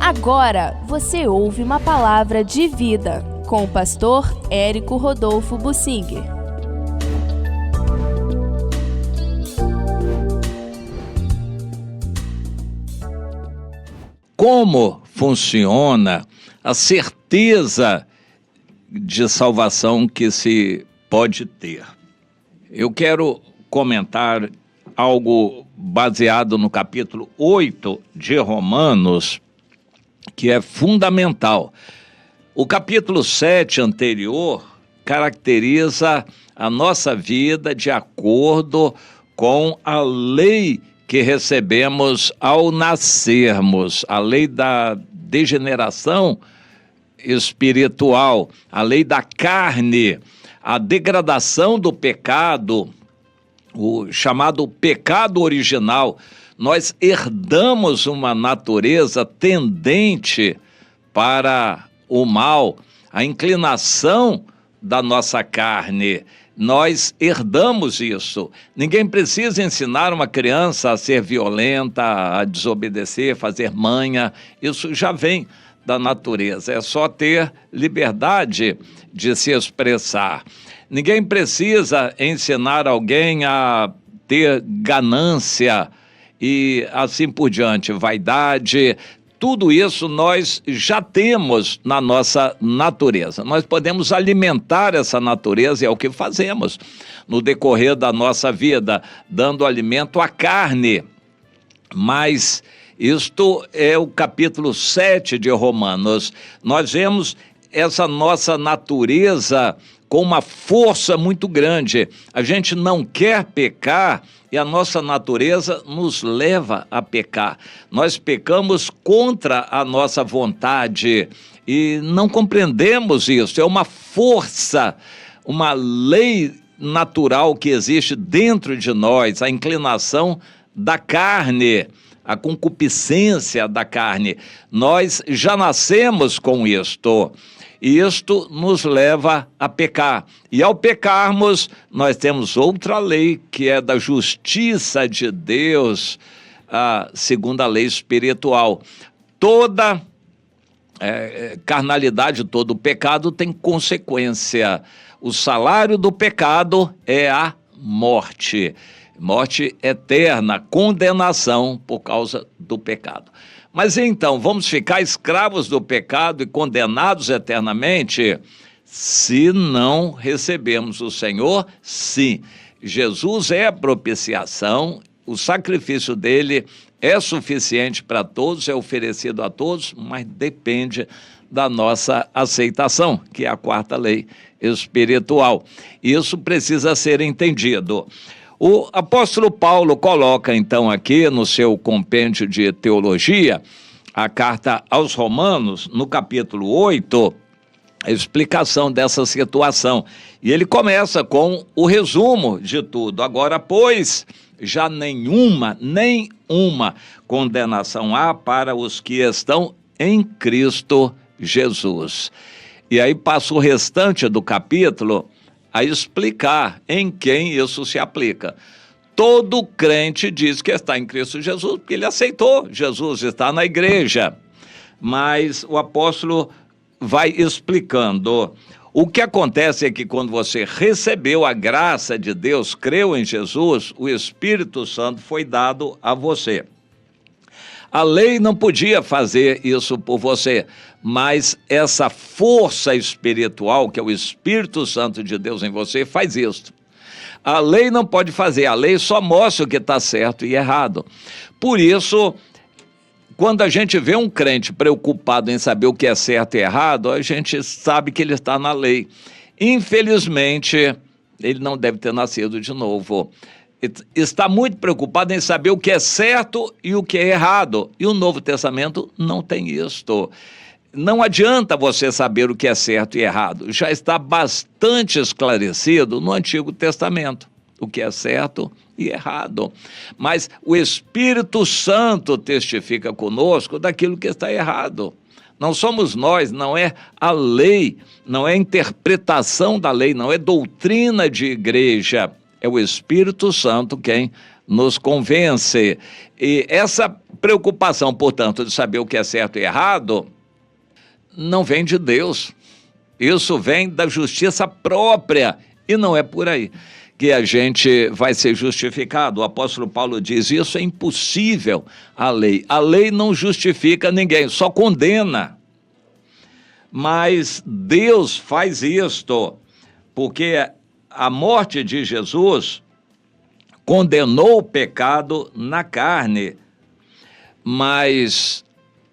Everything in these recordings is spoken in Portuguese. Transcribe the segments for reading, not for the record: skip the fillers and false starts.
Agora você ouve uma palavra de vida com o pastor Érico Rodolfo Bussinger. Como funciona a certeza de salvação que se pode ter? Eu quero comentar algo baseado no capítulo 8 de Romanos, que é fundamental. O capítulo 7 anterior caracteriza a nossa vida de acordo com a lei que recebemos ao nascermos, a lei da degeneração espiritual, a lei da carne, a degradação do pecado, o chamado pecado original. Nós herdamos uma natureza tendente para o mal, a inclinação da nossa carne. Nós herdamos isso. Ninguém precisa ensinar uma criança a ser violenta, a desobedecer, fazer manha. Isso já vem da natureza. É só ter liberdade de se expressar. Ninguém precisa ensinar alguém a ter ganância e assim por diante, vaidade. Tudo isso nós já temos na nossa natureza. Nós podemos alimentar essa natureza, e é o que fazemos no decorrer da nossa vida, dando alimento à carne. Mas isto é o capítulo 7 de Romanos. Nós vemos essa nossa natureza com uma força muito grande. A gente não quer pecar e a nossa natureza nos leva a pecar. Nós pecamos contra a nossa vontade e não compreendemos isso. É uma força, uma lei natural que existe dentro de nós, a inclinação da carne, a concupiscência da carne. Nós já nascemos com isto. E isto nos leva a pecar. E ao pecarmos, nós temos outra lei, que é da justiça de Deus, a segunda lei espiritual. Toda carnalidade, todo pecado tem consequência. O salário do pecado é a morte. Morte eterna, condenação por causa do pecado. Mas então, vamos ficar escravos do pecado e condenados eternamente se não recebemos o Senhor? Sim. Jesus é a propiciação, o sacrifício dele é suficiente para todos, é oferecido a todos, mas depende da nossa aceitação, que é a quarta lei espiritual. Isso precisa ser entendido. O apóstolo Paulo coloca, então, aqui no seu compêndio de teologia, a carta aos Romanos, no capítulo 8, a explicação dessa situação. E ele começa com o resumo de tudo. Agora, pois, já nem uma condenação há para os que estão em Cristo Jesus. E aí passa o restante do capítulo a explicar em quem isso se aplica. Todo crente diz que está em Cristo Jesus, porque ele aceitou Jesus, está na igreja. Mas o apóstolo vai explicando. O que acontece é que quando você recebeu a graça de Deus, creu em Jesus, o Espírito Santo foi dado a você. A lei não podia fazer isso por você, mas essa força espiritual, que é o Espírito Santo de Deus em você, faz isso. A lei não pode fazer, a lei só mostra o que está certo e errado. Por isso, quando a gente vê um crente preocupado em saber o que é certo e errado, a gente sabe que ele está na lei. Infelizmente, ele não deve ter nascido de novo. Está muito preocupado em saber o que é certo e o que é errado. E o Novo Testamento não tem isto. Não adianta você saber o que é certo e errado. Já está bastante esclarecido no Antigo Testamento o que é certo e errado. Mas o Espírito Santo testifica conosco daquilo que está errado. Não somos nós, não é a lei, não é a interpretação da lei, não é doutrina de igreja. É o Espírito Santo quem nos convence. E essa preocupação, portanto, de saber o que é certo e errado, não vem de Deus. Isso vem da justiça própria, e não é por aí que a gente vai ser justificado. O apóstolo Paulo diz, isso é impossível à lei. A lei não justifica ninguém, só condena. Mas Deus faz isto, porque a morte de Jesus condenou o pecado na carne, mas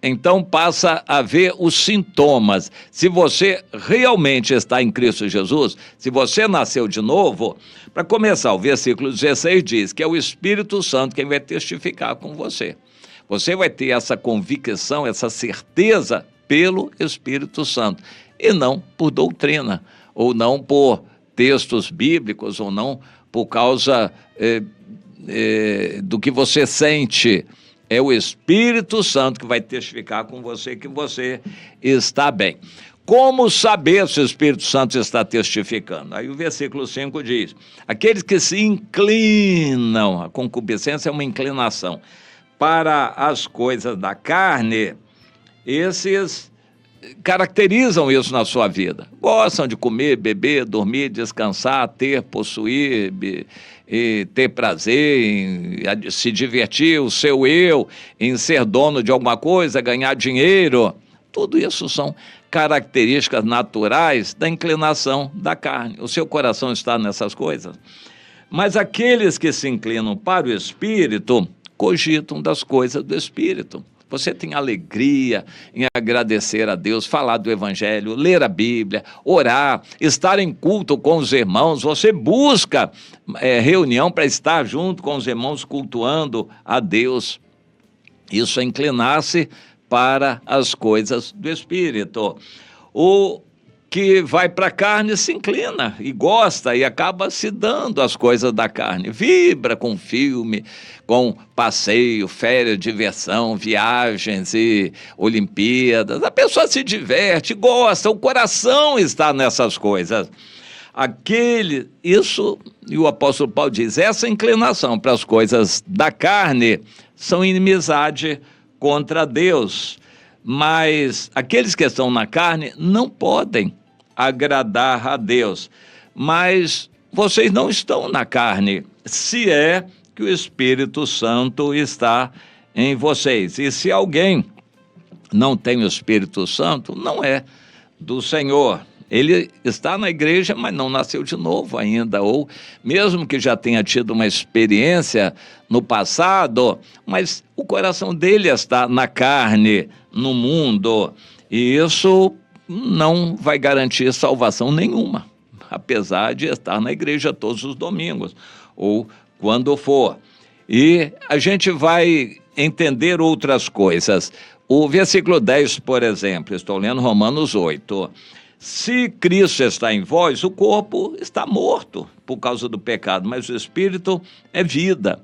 então passa a ver os sintomas. Se você realmente está em Cristo Jesus, se você nasceu de novo, para começar, o versículo 16 diz que é o Espírito Santo quem vai testificar com você. Você vai ter essa convicção, essa certeza pelo Espírito Santo, e não por doutrina, ou não por textos bíblicos, ou não por causa do que você sente. É o Espírito Santo que vai testificar com você que você está bem. Como saber se o Espírito Santo está testificando? Aí o versículo 5 diz, aqueles que se inclinam, a concupiscência é uma inclinação, para as coisas da carne, esses caracterizam isso na sua vida. Gostam de comer, beber, dormir, descansar, ter, possuir, e ter prazer, em se divertir, o seu eu, em ser dono de alguma coisa, ganhar dinheiro. Tudo isso são características naturais da inclinação da carne. O seu coração está nessas coisas. Mas aqueles que se inclinam para o Espírito, cogitam das coisas do Espírito. Você tem alegria em agradecer a Deus, falar do Evangelho, ler a Bíblia, orar, estar em culto com os irmãos. Você busca reunião para estar junto com os irmãos cultuando a Deus. Isso é inclinar-se para as coisas do Espírito. O que vai para a carne se inclina e gosta e acaba se dando as coisas da carne. Vibra com filme, com passeio, férias, diversão, viagens e Olimpíadas. A pessoa se diverte, gosta, o coração está nessas coisas. Isso, e o apóstolo Paulo diz, essa inclinação para as coisas da carne são inimizade contra Deus. Mas aqueles que estão na carne não podem agradar a Deus. Mas vocês não estão na carne, se é que o Espírito Santo está em vocês. E se alguém não tem o Espírito Santo, não é do Senhor. Ele está na igreja, mas não nasceu de novo ainda, ou mesmo que já tenha tido uma experiência no passado, mas o coração dele está na carne, no mundo, e isso não vai garantir salvação nenhuma, apesar de estar na igreja todos os domingos, ou quando for. E a gente vai entender outras coisas. O versículo 10, por exemplo, estou lendo Romanos 8, se Cristo está em vós, o corpo está morto por causa do pecado, mas o Espírito é vida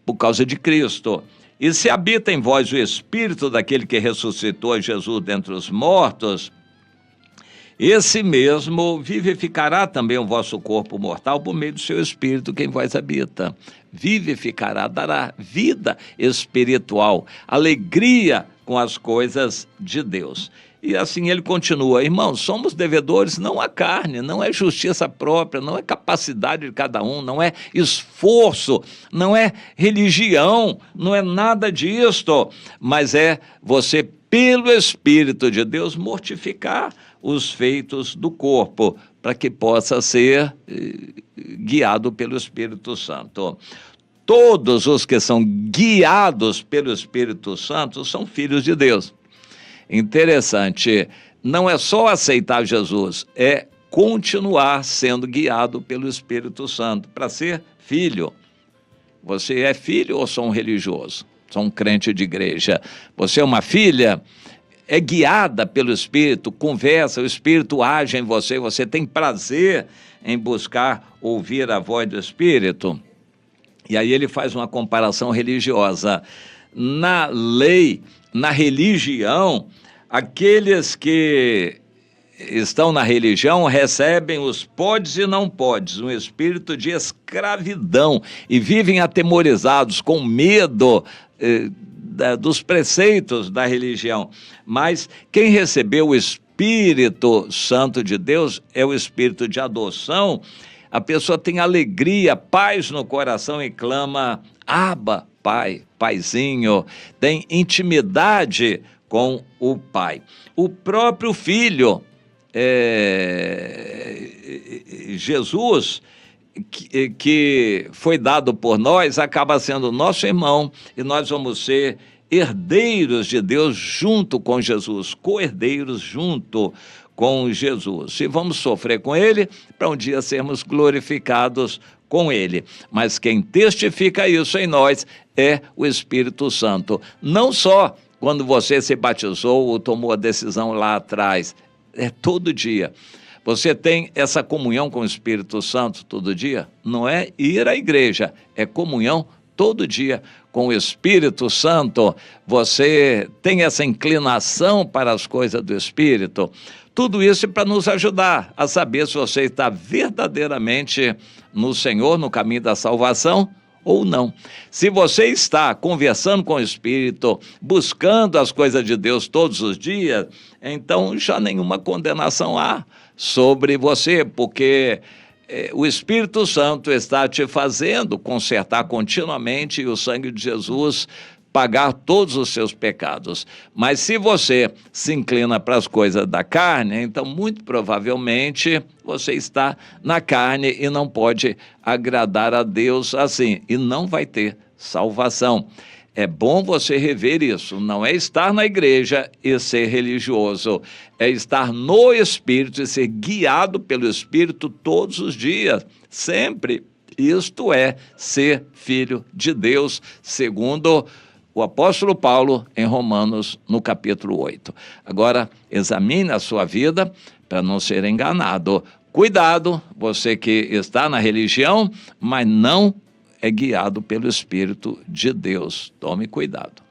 por causa de Cristo. E se habita em vós o Espírito daquele que ressuscitou Jesus dentre os mortos, esse mesmo vivificará também o vosso corpo mortal por meio do seu Espírito que em vós habita. Vivificará, dará vida espiritual, alegria com as coisas de Deus. E assim ele continua, irmãos, somos devedores não à carne, não é justiça própria, não é capacidade de cada um, não é esforço, não é religião, não é nada disto, mas é você, pelo Espírito de Deus, mortificar os feitos do corpo, para que possa ser guiado pelo Espírito Santo. Todos os que são guiados pelo Espírito Santo são filhos de Deus. Interessante, não é só aceitar Jesus, é continuar sendo guiado pelo Espírito Santo para ser filho. Você é filho ou sou um religioso? Sou um crente de igreja. Você é uma filha? É guiada pelo Espírito, conversa, o Espírito age em você, você tem prazer em buscar ouvir a voz do Espírito. E aí ele faz uma comparação religiosa. Na lei, na religião, aqueles que estão na religião recebem os podes e não podes, um espírito de escravidão, e vivem atemorizados, com medo dos preceitos da religião. Mas quem recebeu o Espírito Santo de Deus é o espírito de adoção. A pessoa tem alegria, paz no coração e clama: Abba, Pai, Paizinho. Tem intimidade com o Pai. O próprio Filho, Jesus, que foi dado por nós, acaba sendo nosso irmão, e nós vamos ser herdeiros de Deus junto com Jesus, co-herdeiros junto com Jesus. E vamos sofrer com Ele para um dia sermos glorificados com Ele. Mas quem testifica isso em nós é o Espírito Santo. Não só quando você se batizou ou tomou a decisão lá atrás, é todo dia. Você tem essa comunhão com o Espírito Santo todo dia? Não é ir à igreja, é comunhão todo dia com o Espírito Santo. Você tem essa inclinação para as coisas do Espírito. Tudo isso é para nos ajudar a saber se você está verdadeiramente no Senhor, no caminho da salvação, ou não. Se você está conversando com o Espírito, buscando as coisas de Deus todos os dias, então já nenhuma condenação há sobre você, porque o Espírito Santo está te fazendo consertar continuamente, e o sangue de Jesus pagar todos os seus pecados. Mas se você se inclina para as coisas da carne, então muito provavelmente você está na carne e não pode agradar a Deus assim, e não vai ter salvação. É bom você rever isso. Não é estar na igreja e ser religioso, é estar no Espírito e ser guiado pelo Espírito todos os dias, sempre. Isto é ser filho de Deus, segundo o apóstolo Paulo em Romanos, no capítulo 8. Agora, examine a sua vida para não ser enganado. Cuidado, você que está na religião, mas não é guiado pelo Espírito de Deus. Tome cuidado.